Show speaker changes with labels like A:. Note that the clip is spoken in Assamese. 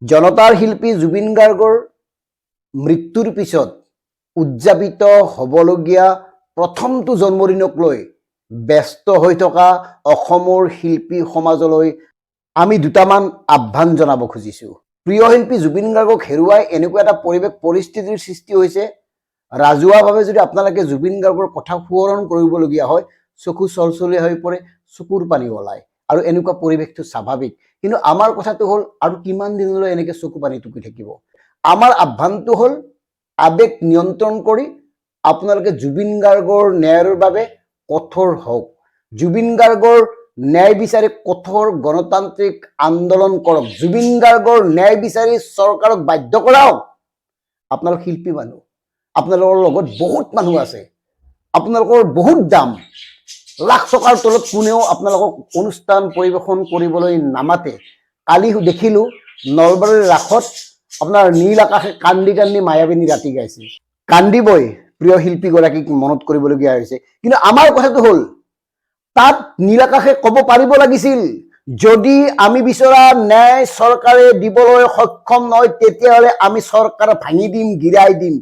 A: জনতাৰ শিল্পী জুবিন গাৰ্গৰ মৃত্যুৰ পিছত উদযাপিত হ'বলগীয়া প্ৰথমটো জন্মদিনক লৈ ব্যস্ত হৈ থকা অসমৰ শিল্পী সমাজলৈ আমি দুটামান আহ্বান জনাব খুজিছোঁ। প্ৰিয় শিল্পী জুবিন গাৰ্গক হেৰুৱাই এনেকুৱা এটা পৰিস্থিতিৰ সৃষ্টি হৈছে, ৰাজহুৱাভাৱে যদি আপোনালোকে জুবিন গাৰ্গৰ কথা সোঁৱৰণ কৰিবলগীয়া হয়, চকু চলচলীয়া হৈ পৰে, চকুৰ পানী ওলায়, আৰু এনেকুৱা পৰিৱেশটো স্বাভাৱিক। কিন্তু আমাৰ কথাটো হ'ল, আৰু কিমান দিনলৈ এনেকৈ চকু পানী টুকি থাকিব? আমাৰ আহ্বানটো হ'ল, আবেগ নিয়ন্ত্ৰণ কৰি আপোনালোকে জুবিন গাৰ্গৰ ন্যায়ৰ বাবে কঠোৰ হওক। জুবিন গাৰ্গৰ ন্যায় বিচাৰি কঠোৰ গণতান্ত্ৰিক আন্দোলন কৰক। জুবিন গাৰ্গৰ ন্যায় বিচাৰি চৰকাৰক বাধ্য কৰাওক। আপোনালোক শিল্পী মানুহ, আপোনালোকৰ লগত বহুত মানুহ আছে, আপোনালোকৰ বহুত দাম, লাখ টকাৰ তলত কোনেও আপোনালোকক অনুষ্ঠান পৰিৱেশন কৰিবলৈ নামাতে। কালি দেখিলোঁ নলবাৰীৰ ৰাসত আপোনাৰ নীল আকাশে কান্দি কান্দি মায়াবিনী ৰাতি গাইছিল। কান্দিবই, প্ৰিয় শিল্পীগৰাকীক মনত কৰিবলগীয়া হৈছে। কিন্তু আমাৰ কথাটো হ'ল, তাত নীল আকাশে ক'ব পাৰিব লাগিছিল, যদি আমি বিচৰা ন্যায় চৰকাৰে দিবলৈ সক্ষম নহয়, তেতিয়াহ'লে আমি চৰকাৰ ভাঙি দিম, গিৰাই দিম।